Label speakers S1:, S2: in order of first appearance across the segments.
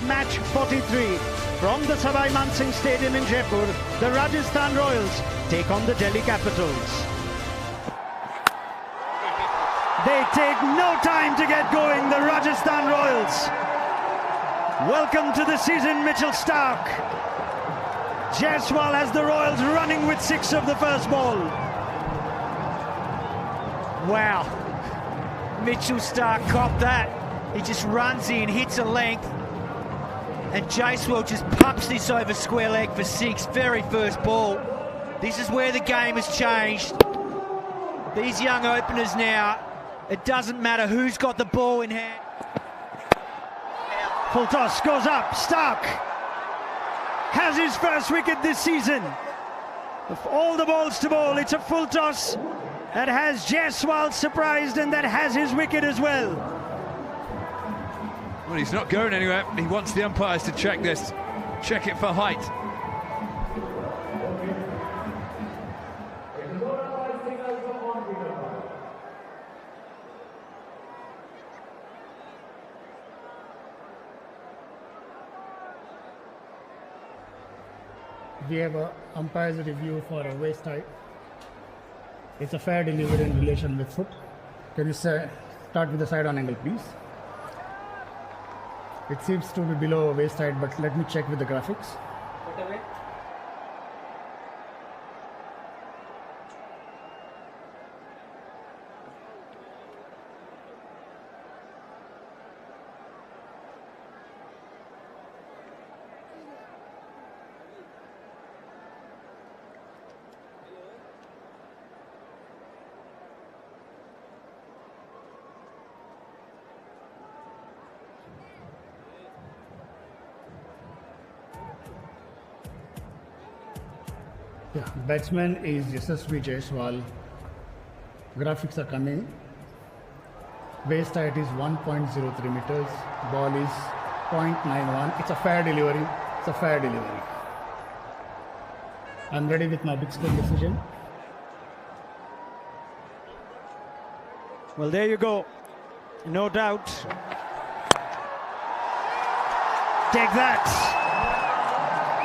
S1: match 43. From the Savai Mansingh Stadium in Jaipur, the Rajasthan Royals take on the Delhi Capitals. They take no time to get going, the Rajasthan Royals. Welcome to the season, Mitchell Starc. Jaiswal has the Royals running with 6 of the first ball.
S2: Wow. Mitchell Starc copped that. He just runs in, hits a length, and Jaiswal just pumps this over square leg for 6. Very first ball. This is where the game has changed. These young openers now, it doesn't matter who's got the ball in hand.
S1: Full toss goes up. Starc has his first wicket this season. Of all the balls to bowl, it's a full toss that has Jaiswal surprised and that has his wicket as well.
S3: Well, he's not going anywhere. He wants the umpires to check this. Check it for height.
S4: We have a umpire's review for a waist height. It's a fair delivery in relation with foot. Can you start with the side on angle, please? It seems to be below waist height, but let me check with the graphics. Yeah, batsman is Yashasvi Jaiswal. Graphics are coming. Waist height is 1.03 meters. Ball is 0.91. It's a fair delivery. It's a fair delivery. I'm ready with my big score decision.
S1: Well, there you go. No doubt. Take that.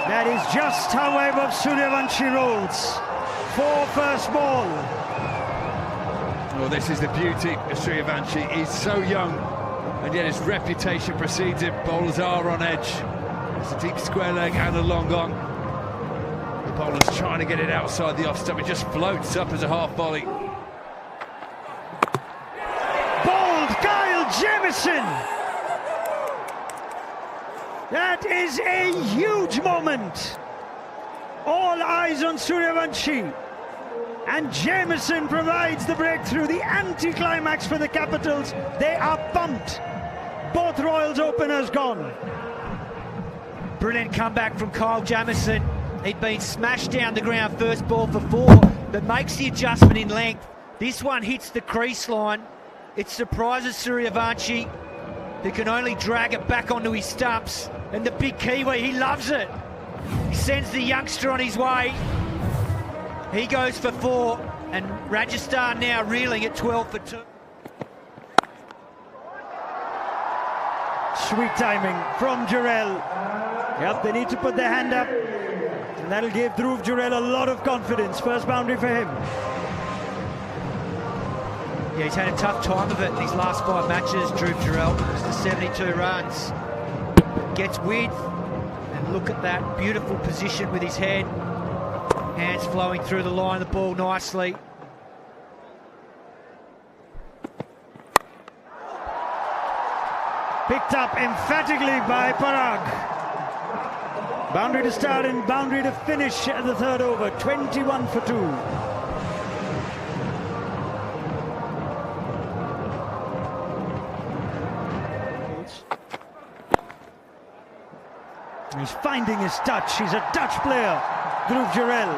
S1: That is just how Vaibhav Suryavanshi rolls. 4 first ball.
S3: Well, this is the beauty of Suryavanshi. He's so young, and yet his reputation precedes him. Bowlers are on edge. It's a deep square leg and a long on. The bowler's trying to get it outside the off stump. It just floats up as a half volley.
S1: Bowled Kyle Jamieson. That is a huge moment. All eyes on Suryavanshi. And Jamieson provides the breakthrough, the anti-climax for the Capitals. They are pumped. Both Royals openers gone.
S2: Brilliant comeback from Kyle Jamieson. He'd been smashed down the ground first ball for 4, but makes the adjustment in length. This one hits the crease line. It surprises Suryavanshi, who can only drag it back onto his stumps. And the big Kiwi, he loves it. He sends the youngster on his way. He goes for 4, and Rajasthan now reeling at 12 for 2.
S1: Sweet timing from Jurel. Yep, they need to put their hand up. And that'll give Dhruv Jurel a lot of confidence. First boundary for him.
S2: Yeah, he's had a tough time of it in these last 5 matches, Dhruv Jurel. It's the 72 runs. Gets width, and look at that beautiful position with his head. Hands flowing through the line of the ball nicely.
S1: Picked up emphatically by Parag. Boundary to start and boundary to finish at the 3rd over. 21 for 2. He's finding his touch. He's a touch player, Dhruv Jurel.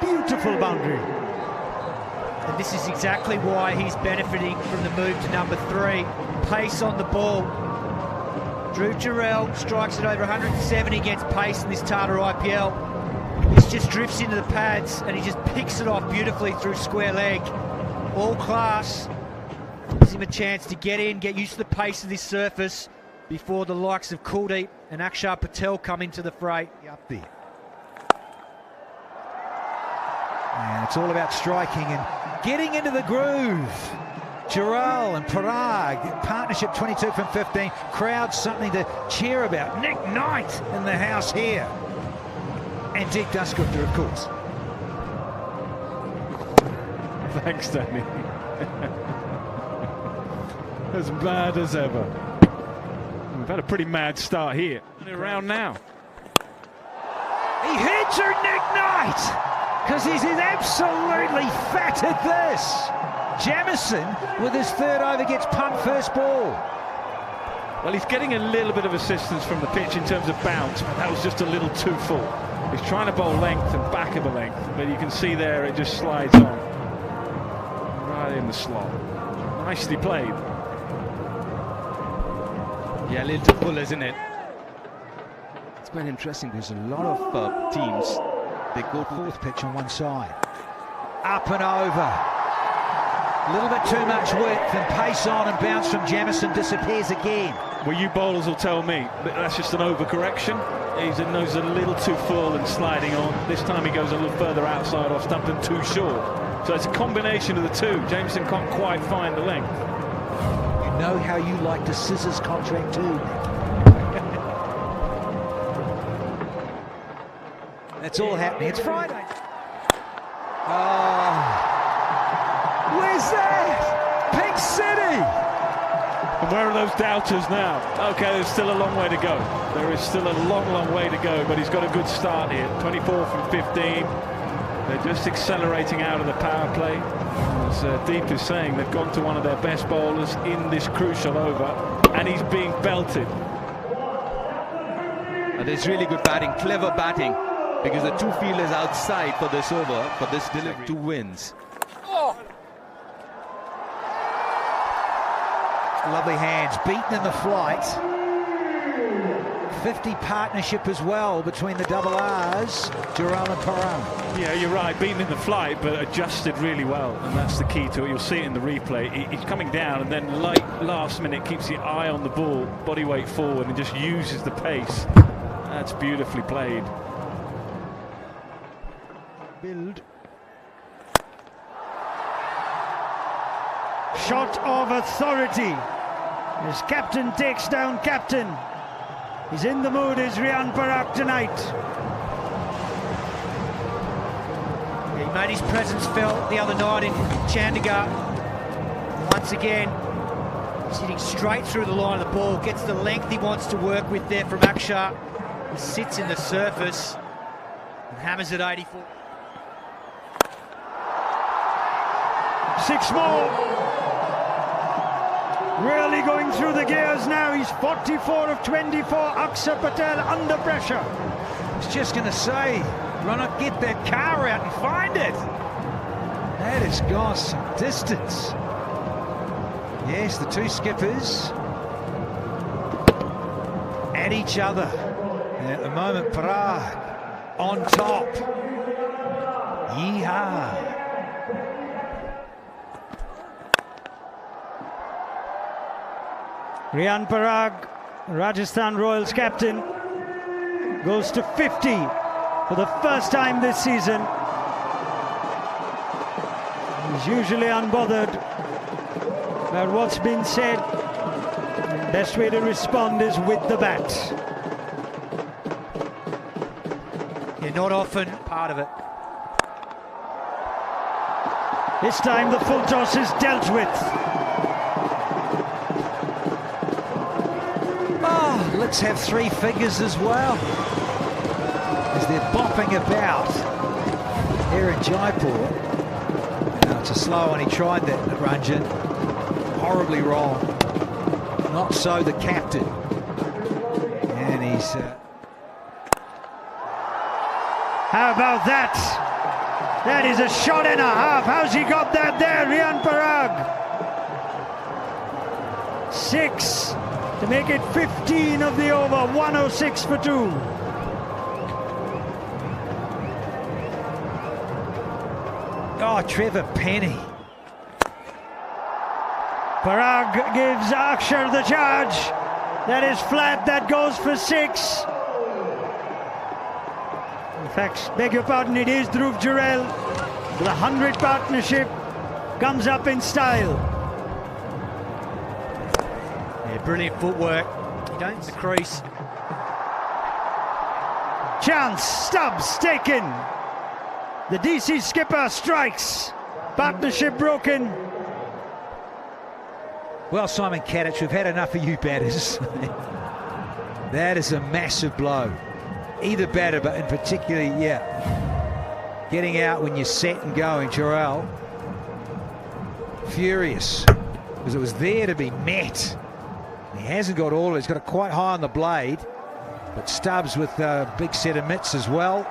S1: Beautiful boundary.
S2: And this is exactly why he's benefiting from the move to number 3. Pace on the ball. Dhruv Jurel strikes at over 170 against pace in this Tata IPL. This just drifts into the pads and he just picks it off beautifully through square leg. All class. Gives him a chance to get in, get used to the pace of this surface. before the likes of Kuldeep and Akshar Patel come into the fray.
S5: Up there. And it's all about striking and getting into the groove. Rahul and Parag, partnership 22 from 15. Crowd something to cheer about. Nick Knight in the house here. And Dick Dusgupta, of course.
S6: Thanks, Danny. As mad as ever. We've had a pretty mad start here. Around now.
S5: He heads her, Nick Knight, because he's absolutely fat at this. Jamieson, with his third over, gets pumped first ball.
S6: Well, he's getting a little bit of assistance from the pitch in terms of bounce, but that was just a little too full. He's trying to bowl length and back of a length, but you can see there it just slides on. Right in the slot. Nicely played.
S7: Yeah, a little too full, isn't it? It's quite interesting. There's a lot of teams, they go to
S5: Fourth pitch on one side. Up and over. A little bit too much width and pace on, and bounce from Jamieson disappears again.
S6: Well, you bowlers will tell me that that's just an overcorrection. He's a little too full and sliding on. This time he goes a little further outside off stump and too short. So it's a combination of the two. Jamieson can't quite find the length.
S5: You know how you like to scissors contract too. That's all happening. It's Friday. Oh. Where's that? Pink City!
S6: And where are those doubters now? Okay, there's still a long way to go. There is still a long, long way to go, but he's got a good start here. 24 from 15. They're just accelerating out of the power play. As Deep is saying, they've gone to one of their best bowlers in this crucial over, and he's being belted.
S7: there's really good batting, clever batting, because the two fielders outside for this over, for this delivery, 2 wins.
S5: Lovely hands, beaten in the flight. 50 partnership as well between the double R's, Rahul and Pathum.
S6: Yeah, you're right, beaten in the flight, but adjusted really well, and that's the key to it. You'll see it in the replay. He's coming down, and then last minute keeps the eye on the ball, body weight forward, and just uses the pace. That's beautifully played.
S5: Build.
S1: Shot of authority as captain takes down captain. He's in the mood, is Rian Parag tonight.
S2: He made his presence felt the other night in Chandigarh. Once again, he's hitting straight through the line of the ball, gets the length he wants to work with there from Akshar. He sits in the surface and hammers at 84.
S1: 6 more. Really going through the gears now. He's 44 of 24. Akshar Patel under pressure.
S5: I was just going to say, Rana, get that car out and find it. That has gone some distance. Yes, the two skippers at each other. And at the moment, Parag on top. Yeehaw.
S1: Rian Parag, Rajasthan Royals captain, goes to 50 for the first time this season. He's usually unbothered about what's been said. The best way to respond is with the bat.
S2: Yeah, not often part of it.
S1: This time the full toss is dealt with.
S5: Let's have 3 figures as well, as they're bopping about here in Jaipur. Now it's a slow one. He tried that, Ranjan. Horribly wrong. Not so the captain. And he's...
S1: How about that? That is a shot and a half. How's he got that there, Rian Parag? 6. To make it 15 of the over, 106 for 2.
S5: Oh, Trevor Penny.
S1: Parag gives Akshar the charge. That is flat, that goes for 6. In fact, beg your pardon, it is Dhruv Jurel. The 100 partnership comes up in style.
S2: Yeah, brilliant footwork. He don't the crease.
S1: Chance, Stubbs taken. The DC skipper strikes. Partnership broken.
S5: Well, Simon Kadich, we've had enough of you batters. That is a massive blow. Either batter, but in particular, yeah. Getting out when you're set and going. Jurel, furious, because it was there to be met. He hasn't got all of it. He's got it quite high on the blade. But Stubbs with a big set of mitts as well.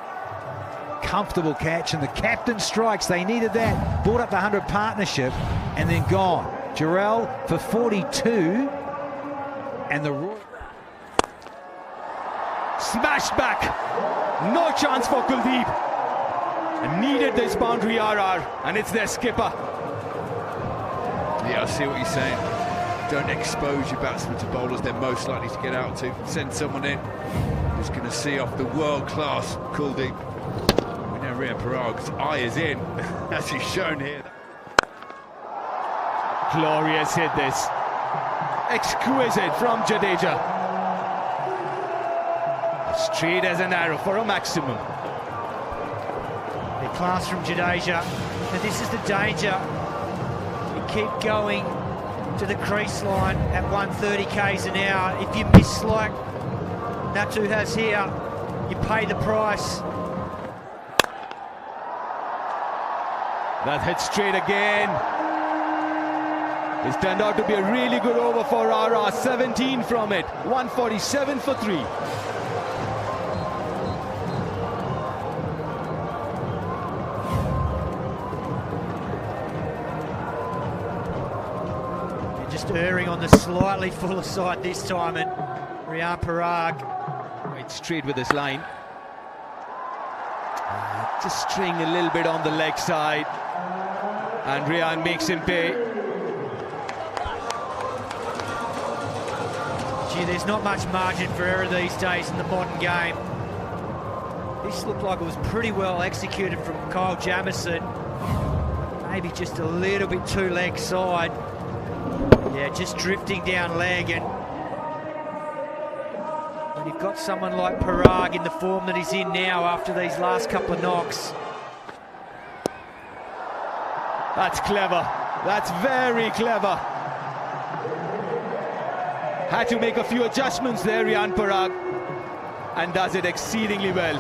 S5: Comfortable catch, and the captain strikes. They needed that. Brought up the 100 partnership and then gone. Jurel for 42, and the Royal
S7: Smashed back. No chance for Kuldeep. Needed this boundary RR, and it's their skipper.
S3: Yeah, I see what you're saying. Don't expose your batsmen to bowlers they're most likely to get out to. Send someone in who's going to see off the world-class Kuldeep. We know Rian Parag's eye is in, as he's shown here.
S7: Glorious hit this. Exquisite from Jadeja. Straight as an arrow for a maximum.
S2: The class from Jadeja. And this is the danger. You keep going to the crease line at 130 k's an hour. If you miss like Natu has here, you pay the price.
S7: That hit straight again. It's turned out to be a really good over for RR. 17 from it. 147 for 3.
S2: You're just erring on the slightly fuller side this time, and Rian Parag
S7: Right straight with his line. Just string a little bit on the leg side. And Rian makes him pay.
S2: Gee, there's not much margin for error these days in the modern game. This looked like it was pretty well executed from Kyle Jamieson. Maybe just a little bit too leg side. Yeah, just drifting down leg, and when you've got someone like Parag in the form that he's in now after these last couple of knocks.
S7: That's clever. That's very clever. Had to make a few adjustments there, Rian Parag, and does it exceedingly well.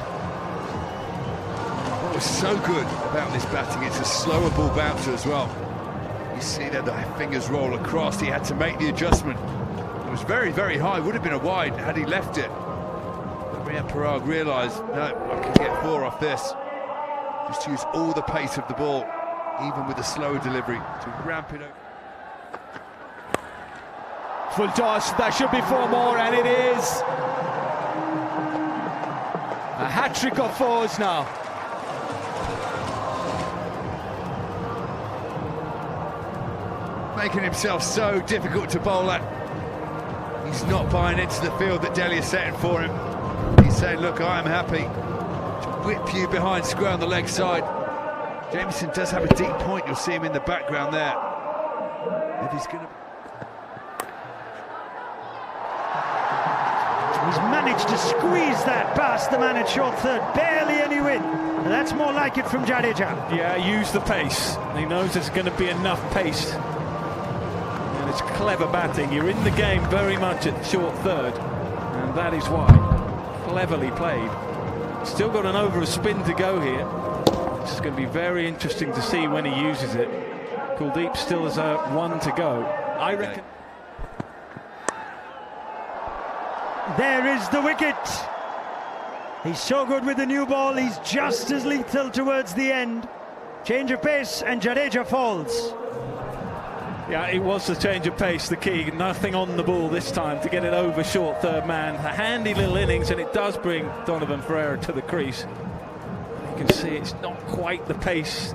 S3: What was so good about this batting, it's a slower ball bouncer as well. You see that the fingers roll across. He had to make the adjustment. It was very, very high. Would have been a wide had he left it. But Rian Parag realised, no, I can get 4 off this. Just use all the pace of the ball, even with a slower delivery, to ramp it up.
S7: Full toss, that should be 4 more, and it is. A hat-trick of 4s now.
S3: Making himself so difficult to bowl at. He's not buying into the field that Delhi is setting for him. He's saying, look, I am happy to whip you behind square on the leg side. Jamieson does have a deep point, you'll see him in the background there. If he's going to...
S1: He's managed to squeeze that past the man at short third, barely any wind. And that's more like it from Jadeja.
S6: Yeah, use the pace. He knows there's going to be enough pace. And it's clever batting. You're in the game very much at short third, and that is why. Cleverly played. Still got an over a spin to go here. It's going to be very interesting to see when he uses it. Kuldeep still has 1 to go. I reckon.
S1: There is the wicket. He's so good with the new ball, he's just as lethal towards the end. Change of pace and Jadeja falls.
S6: Yeah, it was the change of pace, the key. Nothing on the ball this time to get it over short third man. A handy little innings, and it does bring Donovan Ferreira to the crease. You can see it's not quite the pace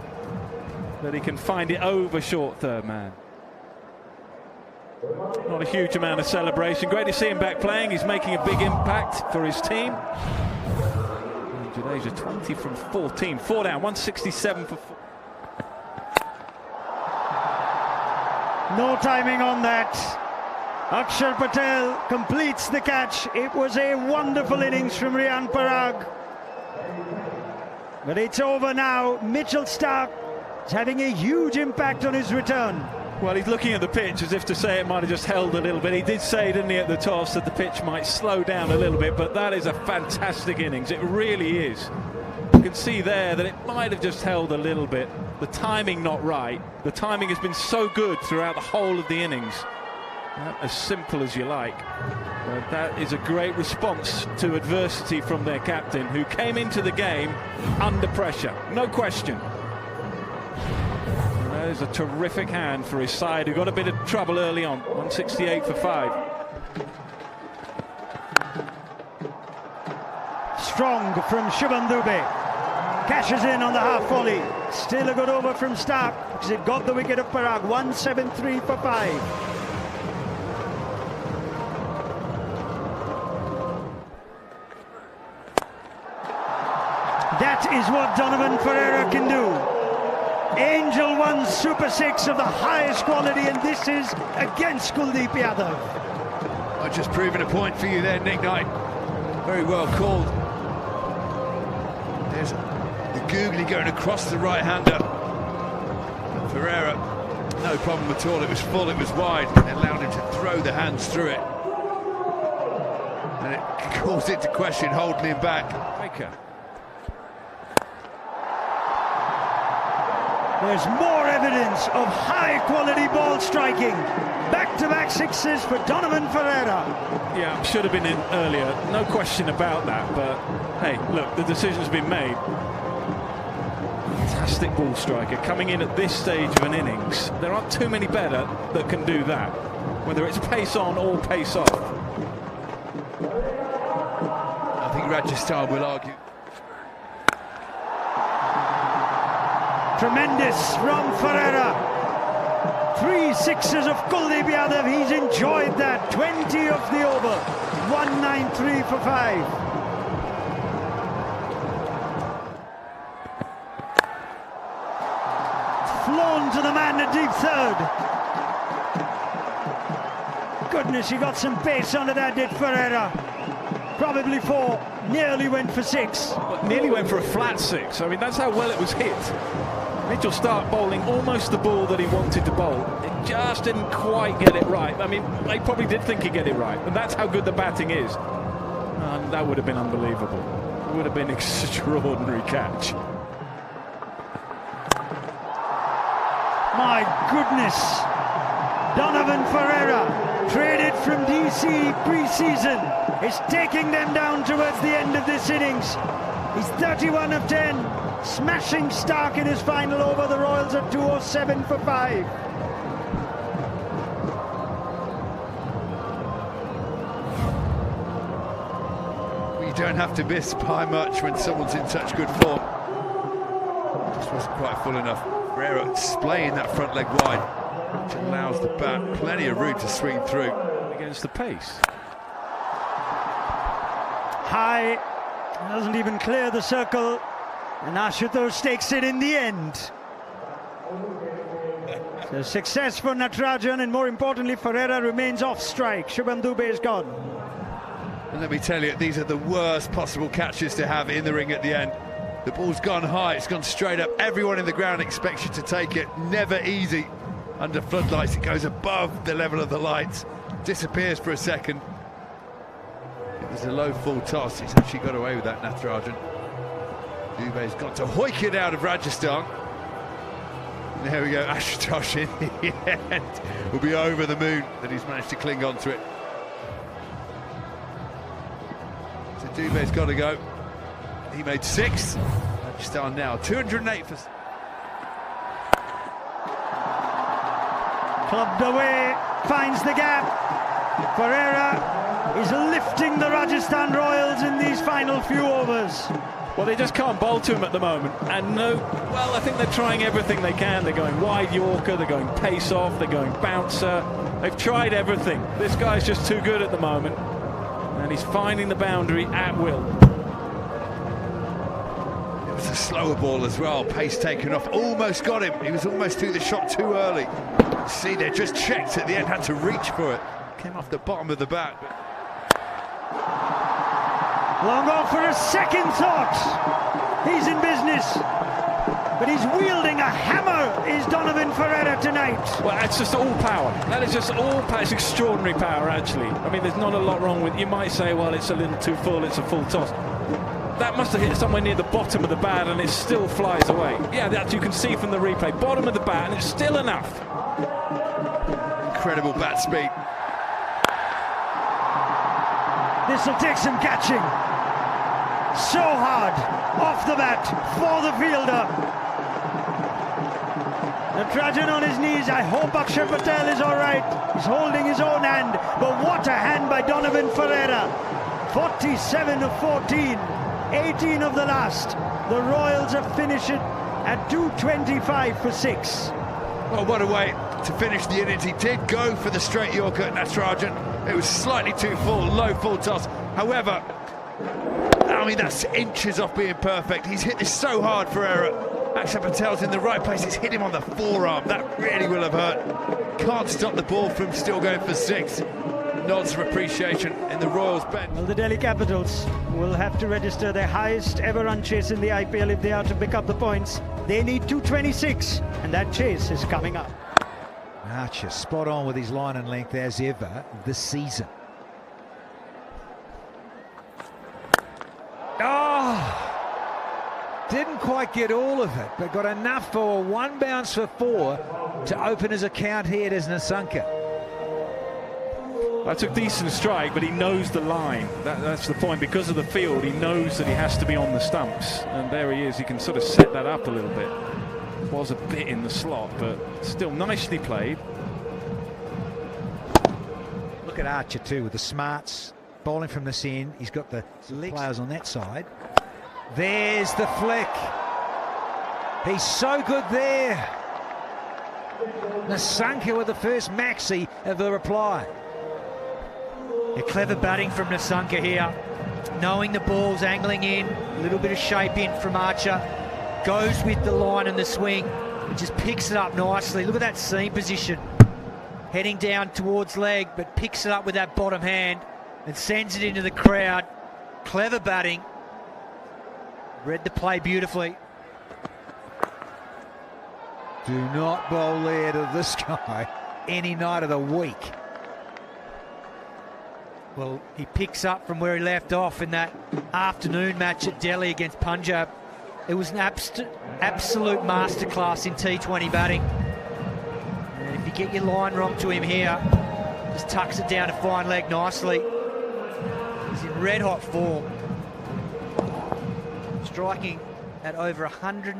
S6: that he can find it over short third man. Not a huge amount of celebration. Great to see him back playing. He's making a big impact for his team. Jadeja 20 from 14. 4 down, 167 for 4.
S1: No timing on that. Akshar Patel completes the catch. It was a wonderful innings from Riyan Parag. But it's over now. Mitchell Starc is having a huge impact on his return.
S6: Well, he's looking at the pitch as if to say it might have just held a little bit. He did say, didn't he, at the toss that the pitch might slow down a little bit, but that is a fantastic innings. It really is. You can see there that it might have just held a little bit. The timing not right. The timing has been so good throughout the whole of the innings. Not as simple as you like. But that is a great response to adversity from their captain, who came into the game under pressure. No question. That is a terrific hand for his side, who got a bit of trouble early on. 168 for 5.
S1: Strong from Shubham Dubey. Cashes in on the half volley. Still a good over from Starc because it got the wicket of Parag. 173 for 5. That is what Donovan Ferreira can do. Angel 1 Super 6 of the highest quality, and this is against Kuldeep Yadav.
S3: I've just proven a point for you there, Nick Knight. Very well called. There's the googly going across the right-hander. Ferreira, no problem at all. It was full, it was wide. It allowed him to throw the hands through it. And it calls into question, holding him back.
S6: Baker.
S1: There's more evidence of high-quality ball striking. Back-to-back sixes for Donovan Ferreira.
S6: Yeah, should have been in earlier. No question about that. But, hey, look, the decision's been made. Fantastic ball striker coming in at this stage of an innings. There aren't too many better that can do that, whether it's pace on or pace off.
S3: I think Rajasthan will argue.
S1: Tremendous from Ferreira. 3 sixes of Kuldeep Yadav. He's enjoyed that. 20 of the over. 193 for 5. Flown to the man at deep third. Goodness, he got some pace under that, did Ferreira. Probably 4. Nearly went for 6.
S6: But nearly went for a flat 6. I mean, that's how well it was hit. Mitchell Starc bowling almost the ball that he wanted to bowl. It just didn't quite get it right. I mean, they probably did think he'd get it right, and that's how good the batting is. And that would have been unbelievable. It would have been an extraordinary catch.
S1: My goodness. Donovan Ferreira, traded from DC pre-season, is taking them down towards the end of this innings. He's 31 of 10. Smashing Starc in his final over. The Royals are 207 for 5.
S3: You don't have to miss by much when someone's in such good form. Just wasn't quite full enough. Ferreira splaying that front leg wide, which allows the bat plenty of room to swing through.
S6: Against the pace.
S1: High, doesn't even clear the circle. And Ashutosh takes it in the end. So success for Natarajan, and more importantly, Ferreira remains off strike. Shubham Dubey is gone.
S3: And let me tell you, these are the worst possible catches to have in the ring at the end. The ball's gone high, it's gone straight up. Everyone in the ground expects you to take it. Never easy. Under floodlights, it goes above the level of the lights. Disappears for a second. It was a low full toss. He's actually got away with that, Natarajan. Dubey's got to hoik it out of Rajasthan. There we go, Ashutosh in the end will be over the moon that he's managed to cling on to it. So Dubey's got to go. He made 6. Rajasthan now 208 for...
S1: Clubbed away, finds the gap. Ferreira is lifting the Rajasthan Royals in these final few overs.
S6: Well, they just can't bowl to him at the moment. And no, well, I think they're trying everything they can. They're going wide Yorker, they're going pace off, they're going bouncer. They've tried everything. This guy's just too good at the moment, and he's finding the boundary at will.
S3: It was a slower ball as well, pace taken off, almost got him. He was almost through the shot too early. See, they just checked at the end, had to reach for it. Came off the bottom of the bat.
S1: Long off for a second thought. He's in business. But he's wielding a hammer, is Donovan Ferreira tonight.
S6: Well, that's just all power. That is just all power. It's extraordinary power, actually. I mean, there's not a lot wrong with it. You might say, well, it's a little too full, it's a full toss. That must have hit somewhere near the bottom of the bat, and it still flies away. Yeah, that you can see from the replay. Bottom of the bat, and it's still enough.
S3: Incredible bat speed.
S1: This will take some catching. So hard, off the bat, for the fielder. Natarajan on his knees. I hope Akshay Patel is all right. He's holding his own hand, but what a hand by Donovan Ferreira. 47 of 14, 18 of the last. The Royals have finished it at 225 for 6.
S3: Well, what a way to finish the innings. He did go for the straight Yorker at Natarajan. It was slightly too full, low full toss. However, I mean, that's inches off being perfect. He's hit this so hard, Ferreira. Akshay Patel's in the right place. He's hit him on the forearm. That really will have hurt. Can't stop the ball from still going for 6. Nods of appreciation in the Royals bench.
S1: Well, the Delhi Capitals will have to register their highest ever run chase in the IPL if they are to pick up the points. They need 226, and that chase is coming up.
S5: Archer spot on with his line and length as ever this season. Oh, didn't quite get all of it, but got enough for one bounce for 4 to open his account here as Nissanka.
S6: That's a decent strike, but he knows the line. That's the point. Because of the field, he knows that he has to be on the stumps. And there he is. He can sort of set that up a little bit. Was a bit in the slot, but still nicely played.
S5: Look at Archer too with the smarts, bowling from this end. He's got the players on that side. There's the flick. He's so good there. Nissanka with the first maxi of the reply.
S2: A clever batting from Nissanka here, knowing the ball's angling in, a little bit of shape in from Archer, goes with the line and the swing, and just picks it up nicely. Look at that seam position, heading down towards leg, but picks it up with that bottom hand and sends it into the crowd. Clever batting, read the play beautifully.
S5: Do not bowl there to this guy any night of the week.
S2: Well, he picks up from where he left off in that afternoon match at Delhi against Punjab. It was an absolute masterclass in T20 batting. And if you get your line wrong to him here, just tucks it down to fine leg nicely. He's in red hot form. Striking at over 100.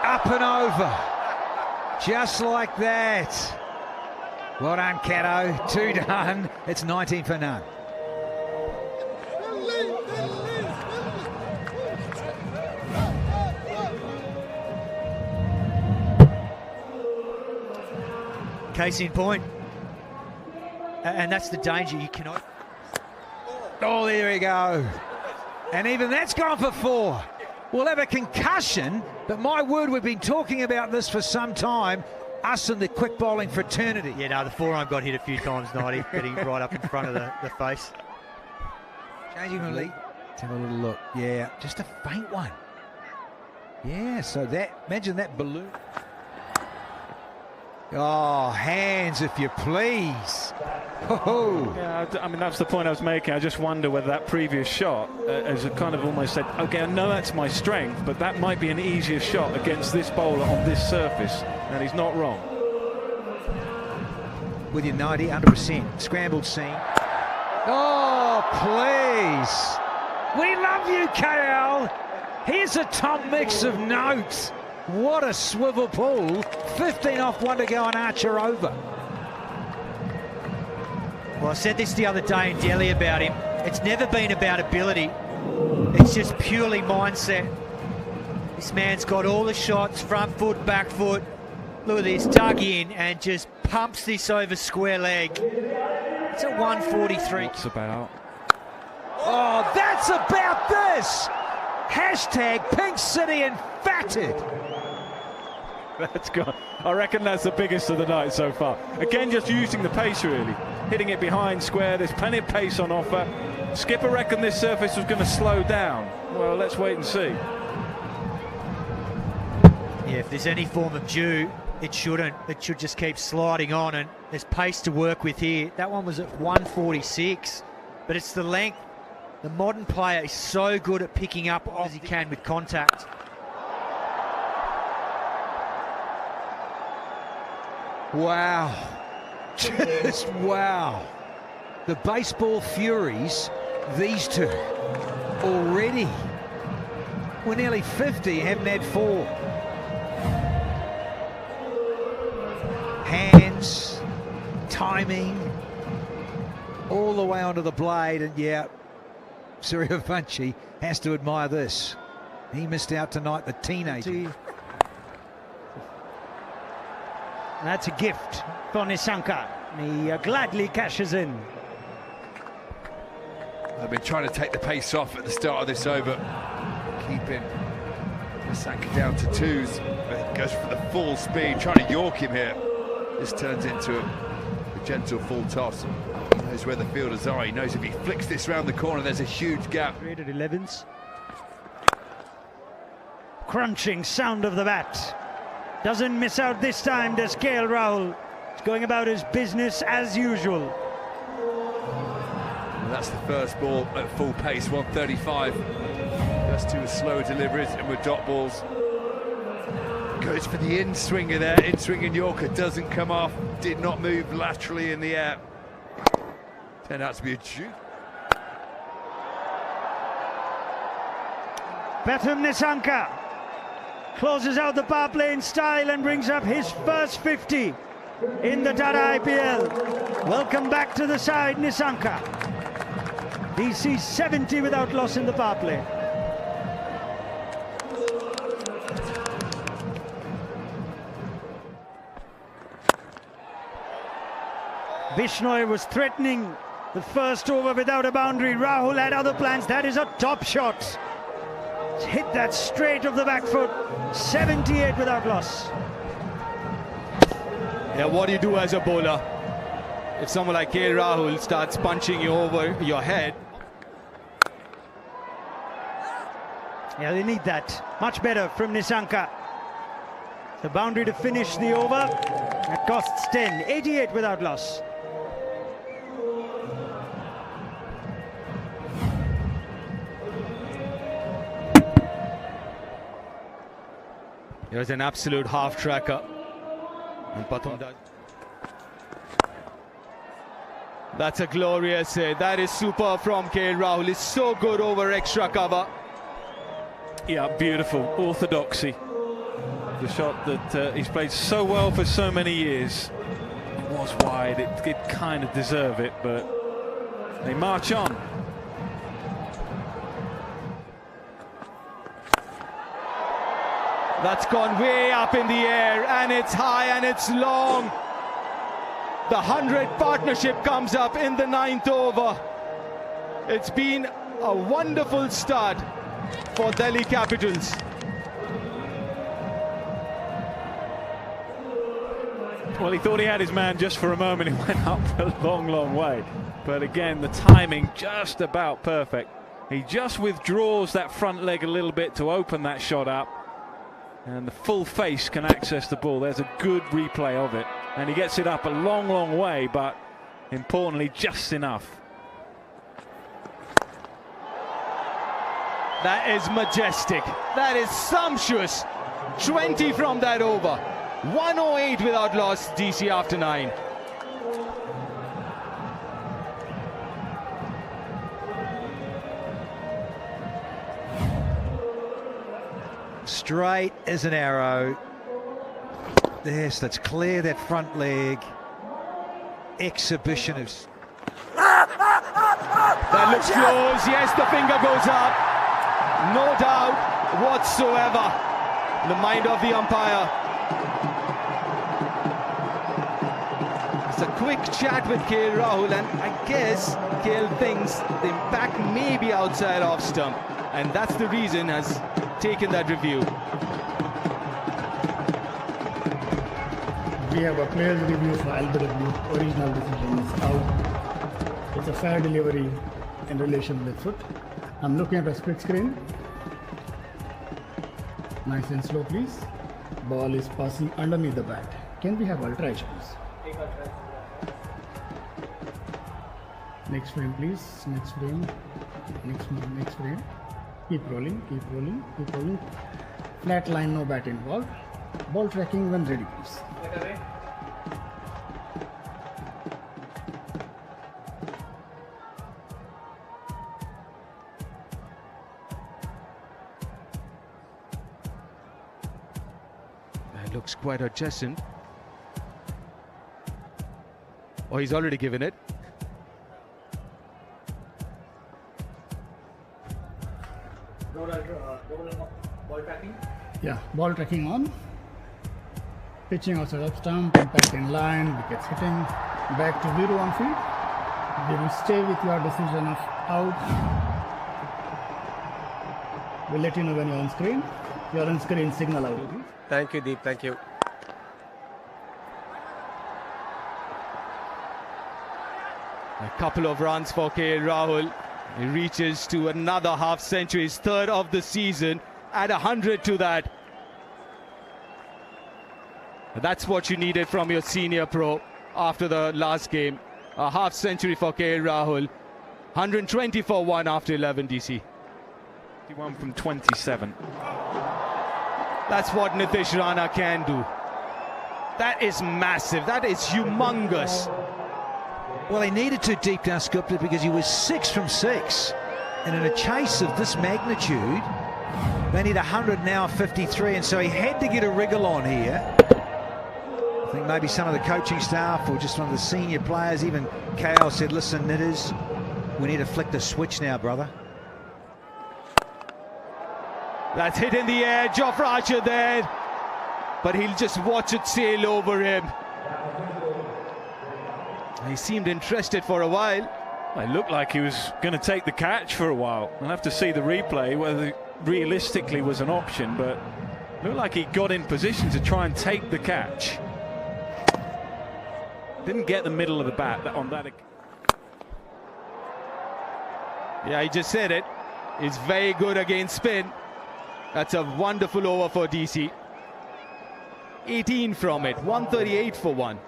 S5: Up and over. Just like that. Well done, Cato. 2 done. It's 19 for none.
S2: Case in point. And that's the danger. You cannot.
S5: Oh, there we go. And even that's gone for 4. We'll have a concussion, but my word, we've been talking about this for some time. Us and the quick bowling fraternity.
S2: Yeah, no, the forearm got hit a few times, Nighty, getting right up in front of the face.
S5: Changing the lead. Let's have a little look. Yeah, just a faint one. Yeah, so that, imagine that balloon. Oh, hands if you please. Oh.
S6: Yeah, I mean, that's the point I was making. I just wonder whether that previous shot has kind of almost said, okay, I know that's my strength, but that might be an easier shot against this bowler on this surface, and he's not wrong.
S5: With your 90, 100%. Scrambled seam. Oh, please. We love you, KL. Here's a top mix of notes. What a swivel pull. 15 off, 1 to go, and Archer over.
S2: Well, I said this the other day in Delhi about him. It's never been about ability. It's just purely mindset. This man's got all the shots, front foot, back foot. Look at this, dug in and just pumps this over square leg. It's a 143.
S6: What's about?
S5: Oh, that's about this! Hashtag Pink City and fatted.
S6: That's good. I reckon that's the biggest of the night so far. Again, just using the pace really. Hitting it behind square, there's plenty of pace on offer. Skipper reckoned this surface was going to slow down. Well, let's wait and see.
S2: Yeah, if there's any form of dew, it shouldn't. It should just keep sliding on, and there's pace to work with here. That one was at 146, but it's the length. The modern player is so good at picking up as he can with contact.
S5: Wow. Just wow. The baseball furies, these two, already. We're nearly 50, haven't had 4. Hands, timing, all the way onto the blade, and yeah, Suryavanshi has to admire this. He missed out tonight, the teenager.
S1: That's a gift for Nissanka. He gladly cashes in.
S3: I've been trying to take the pace off at the start of this over, keeping Nissanka down to 2s, but he goes for the full speed, trying to york him here. This turns into a gentle full toss. He knows where the fielders are. He knows if he flicks this round the corner, there's a huge gap.
S1: Rated 11s. Crunching sound of the bat. Doesn't miss out this time, does KL Rahul. He's going about his business as usual.
S3: And that's the first ball at full pace, 135. First 2 are slower deliveries and with dot balls. Goes for the in-swinger there, in-swinging Yorker doesn't come off, did not move laterally in the air. Turned out to be a juke.
S1: Pathum Nissanka closes out the power play in style and brings up his first 50 in the Tata IPL. Welcome back to the side, Nissanka. He sees 70 without loss in the power play. Bishnoi was threatening the first over without a boundary. Rahul had other plans. That is a top shot. Hit that straight off the back foot. 78 without loss.
S7: Yeah, what do you do as a bowler? If someone like KL Rahul starts punching you over your head.
S1: Yeah, they need that. Much better from Nissanka. The boundary to finish the over. That costs 10. 88 without loss.
S7: It was an absolute half-tracker. And Pathum does. That's a glorious hit. That is super from KL Rahul. It's so good over extra cover.
S6: Yeah, beautiful. Orthodoxy. The shot that he's played so well for so many years. It was wide. It kind of deserved it, but they march on.
S7: That's gone way up in the air, and it's high and it's long. The 100 partnership comes up in the 9th over. It's been a wonderful start for Delhi Capitals.
S6: Well, he thought he had his man just for a moment. He went up a long, long way. But again, the timing just about perfect. He just withdraws that front leg a little bit to open that shot up. And the full face can access the ball. There's a good replay of it. And he gets it up a long, long way, but importantly, just enough.
S7: That is majestic. That is sumptuous. 20 from that over. 108 without loss, DC after 9.
S5: Straight as an arrow. Yes, let's clear that front leg. Exhibition of...
S7: That looks close. Yes, the finger goes up. No doubt whatsoever. The mind of the umpire. It's a quick chat with KL Rahul, and I guess KL thinks the impact may be outside off stump, and that's the reason has taken that review.
S4: We have a player's review for LBW. Original decision is out. It's a fair delivery in relation with foot. I'm looking at a split screen. Nice and slow, please. Ball is passing underneath the bat. Can we have ultra edge, please? Next frame, please. Next frame. Next frame. Keep rolling, keep rolling, keep rolling. Flat line, no bat involved. Ball tracking when ready, please.
S7: It looks quite adjacent. Oh, he's already given it.
S4: Yeah, ball tracking on. Pitching outside of stump, impact in line, wickets hitting. Back to 0 on field. We will stay with your decision of out. We'll let you know when you're on screen. You're on screen, signal out.
S8: Thank you, Deep. Thank you.
S7: A couple of runs for KL Rahul. He reaches to another half century, his third of the season. Add 100 to that. That's what you needed from your senior pro after the last game. A half century for KL Rahul. 120 for 1 after 11 DC.
S6: 51 from 27.
S7: That's what Nitish Rana can do. That is massive. That is humongous.
S5: Well, he needed to deep down sculpted because he was 6 from 6. And in a chase of this magnitude, they need 100 now, 53. And so he had to get a wriggle on here. I think maybe some of the coaching staff or just one of the senior players, even KL said, listen, Nitters, we need to flick the switch now, brother.
S7: That's hit in the air. Joff Archer there. But he'll just watch it sail over him. He seemed interested for a while.
S6: It looked like he was going to take the catch for a while. I'll have to see the replay whether it realistically was an option, but it looked like he got in position to try and take the catch. Didn't get the middle of the bat on that.
S7: Yeah, he just said it. He's very good against spin. That's a wonderful over for DC. 18 from it, 138 for 1.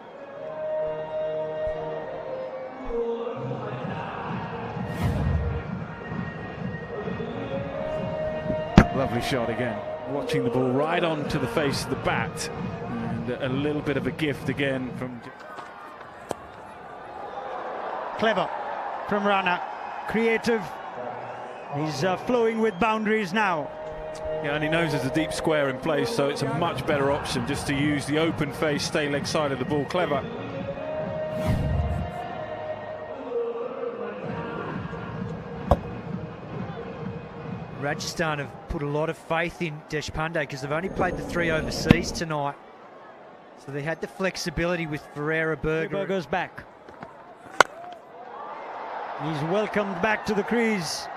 S6: Lovely shot again. Watching the ball right onto the face of the bat. And a little bit of a gift again from...
S1: Clever from Rana. Creative. He's flowing with boundaries now.
S6: Yeah, and he knows there's a deep square in place, so it's a much better option just to use the open face, stay leg side of the ball. Clever.
S2: Rajasthan have put a lot of faith in Deshpande because they've only played the 3 overseas tonight. So they had the flexibility with Ferreira Berger.
S1: Goes back. He's welcomed back to the crease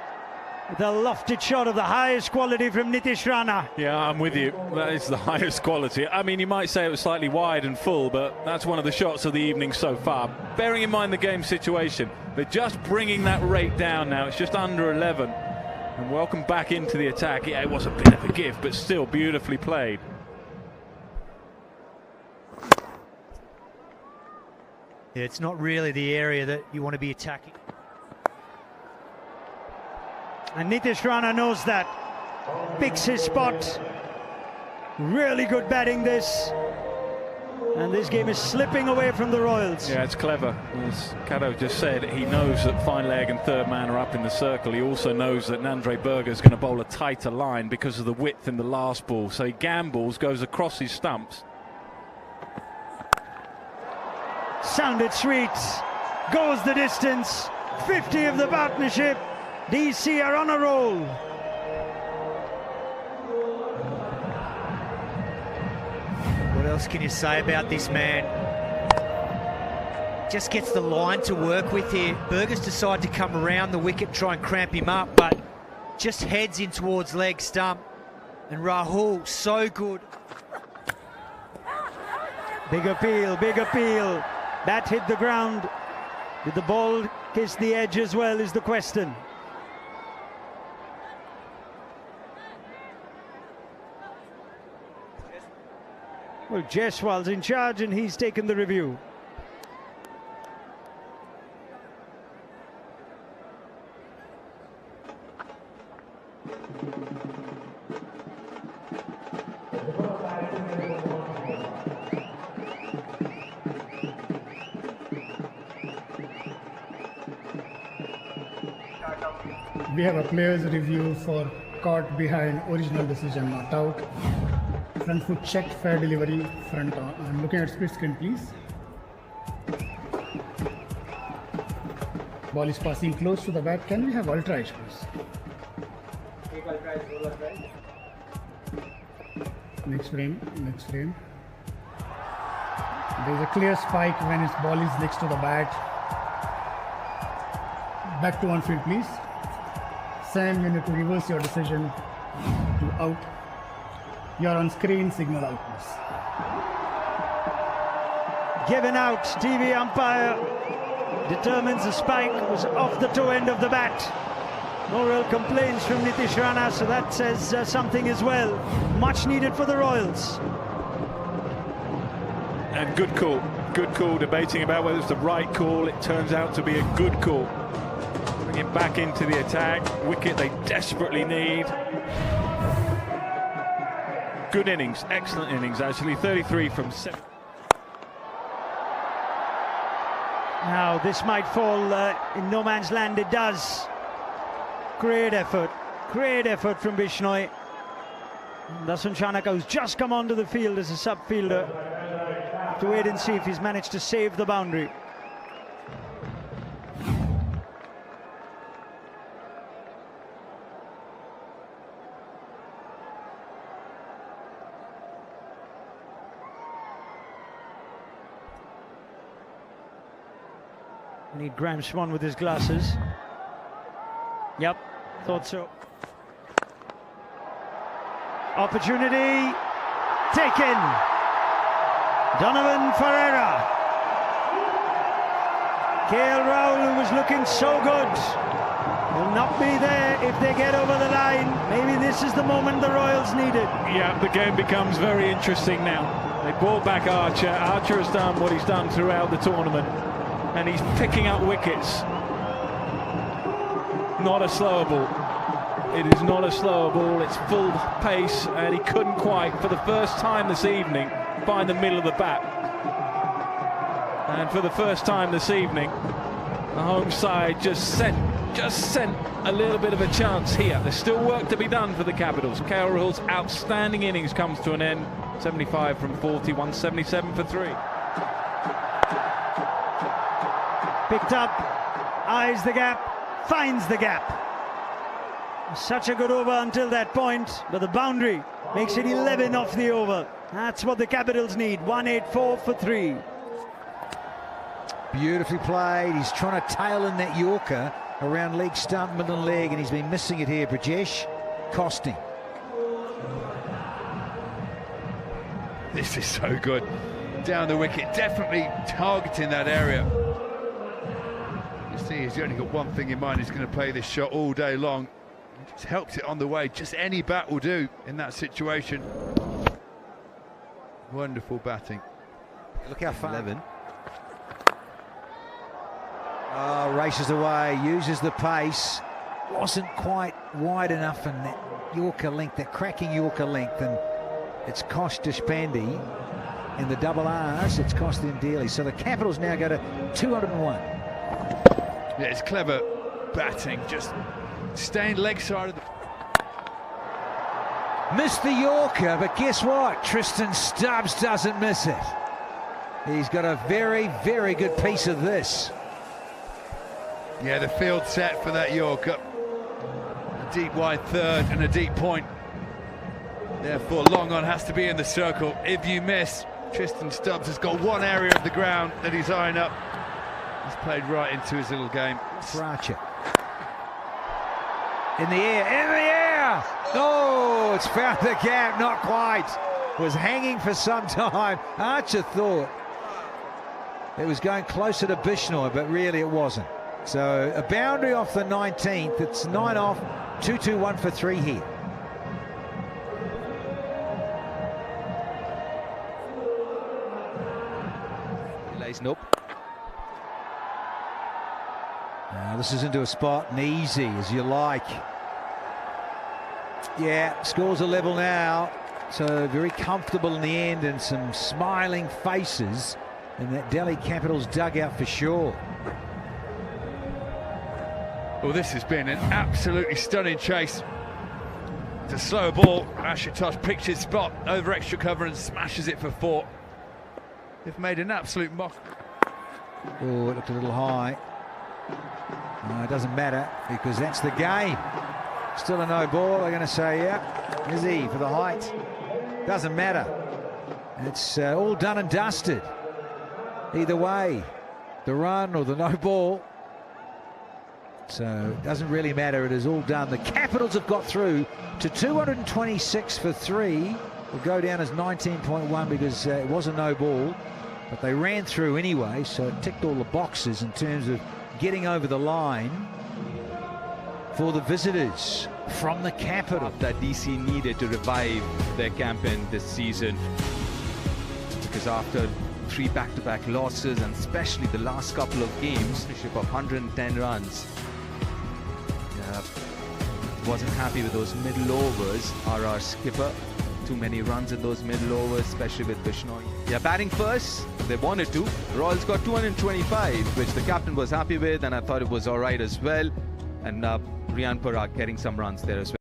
S1: with a lofted shot of the highest quality from Nitish Rana.
S6: Yeah, I'm with you. That is the highest quality. I mean, you might say it was slightly wide and full, but that's one of the shots of the evening so far. Bearing in mind the game situation, they're just bringing that rate down now. It's just under 11. And welcome back into the attack. Yeah, it was a bit of a give, but still beautifully played.
S2: Yeah, it's not really the area that you want to be attacking.
S1: And Nitish Rana knows that. Picks his spot. Really good batting this. And this game is slipping away from the Royals.
S6: Yeah, it's clever. As Kato just said, he knows that fine leg and third man are up in the circle. He also knows that Nandre Berger is going to bowl a tighter line because of the width in the last ball. So he gambles, goes across his stumps.
S1: Sounded sweet. Goes the distance. 50 of the partnership. DC are on a roll.
S2: What else can you say about this man? just gets the line to work with here. Burgess decided to come around the wicket, try and cramp him up, but just heads in towards leg stump. And Rahul, so good.
S1: Big appeal, big appeal. That hit the ground. Did the ball kiss the edge as well is the question. Well, Jaiswal's in charge and he's taken the review.
S4: We have a player's review for caught behind, original decision not out. Front foot checked, fair delivery, front on. I'm looking at split screen, please. Ball is passing close to the bat. Can we have ultra edge, please? Next frame, next frame. There is a clear spike when his ball is next to the bat. Back to on field, please. Sam, you need to reverse your decision to out. You're on screen, signal out, please.
S1: Given out, TV umpire determines the spike was off the toe end of the bat. No real complaints from Nitish Rana, so that says something as well. Much needed for the Royals.
S6: And good call, debating about whether it's the right call. It turns out to be a good call. Bring him back into the attack. Wicket they desperately need. Good innings, excellent innings actually. 33 from 7.
S1: Now this might fall in no man's land, it does. Great effort from Bishnoi. Pathum Nissanka, who's just come onto the field as a sub-fielder. Have to wait and see if he's managed to save the boundary. We need Graham Swan with his glasses. Yep, thought so. Opportunity taken. Donovan Ferreira. Rahul, who was looking so good, will not be there if they get over the line. Maybe this is the moment the Royals needed.
S6: Yeah, the game becomes very interesting now. They brought back Archer. Archer has done what he's done throughout the tournament, and he's picking up wickets. Not a slower ball. It is not a slower ball, it's full pace, and he couldn't quite, for the first time this evening, find the middle of the bat. And for the first time this evening, the home side just sent a little bit of a chance here. There's still work to be done for the Capitals. Rahul's outstanding innings comes to an end. 75 from 40, 177 for 3.
S1: Picked up, eyes the gap, finds the gap. Such a good over until that point, but the boundary makes it 11 off the over. That's what the Capitals need. 184 for 3.
S5: Beautifully played. He's trying to tail in that Yorker around leg stump, middle leg, and he's been missing it here, Brajesh. Costing.
S3: This is so good. Down the wicket, definitely targeting that area. You see, he's only got one thing in mind. He's going to play this shot all day long. Just helps it on the way. Just any bat will do in that situation. Wonderful batting.
S5: Look how far. 11. Oh, races away, uses the pace. Wasn't quite wide enough in that Yorker length, that cracking Yorker length, and it's cost Deshpande in the double R's. It's cost them dearly. So the Capitals now go to 201.
S3: Yeah, it's clever batting, just staying leg side of the...
S5: Missed the Yorker, but guess what? Tristan Stubbs doesn't miss it. He's got a very, very good piece of this.
S3: Yeah, the field set for that Yorker. A deep wide third and a deep point. Therefore, long on has to be in the circle. If you miss, Tristan Stubbs has got one area of the ground that he's eyeing up. He's played right into his little game.
S5: Archer. In the air! Oh, it's found the gap, not quite. Was hanging for some time. Archer thought it was going closer to Bishnoi, but really it wasn't. So a boundary off the 19th. It's 9 off, 2-2-1 for 3 here.
S7: Nope.
S5: Now this is into a spot and easy as you like. Yeah, scores are level now. So very comfortable in the end, and some smiling faces in that Delhi Capitals dugout for sure.
S3: Well, this has been an absolutely stunning chase. It's a slow ball. Ashutosh picks his spot over extra cover and smashes it for 4. They've made an absolute mock.
S5: Oh, it looked a little high. No, it doesn't matter because that's the game. Still a no ball. They're going to say, yeah, is he for the height? Doesn't matter. It's all done and dusted. Either way, the run or the no ball. So it doesn't really matter. It is all done. The Capitals have got through to 226 for 3. Will go down as 19.1 because it was a no ball, but they ran through anyway, so it ticked all the boxes in terms of getting over the line for the visitors from the capital.
S7: That DC needed to revive their campaign this season, because after 3 back-to-back losses, and especially the last couple of games, of 110 runs, wasn't happy with those middle overs. RR skipper, too many runs in those middle overs, especially with Bishnoi. Yeah, batting first, they wanted to. Royals got 225, which the captain was happy with, and I thought it was all right as well. And Riyan Parag getting some runs there as well.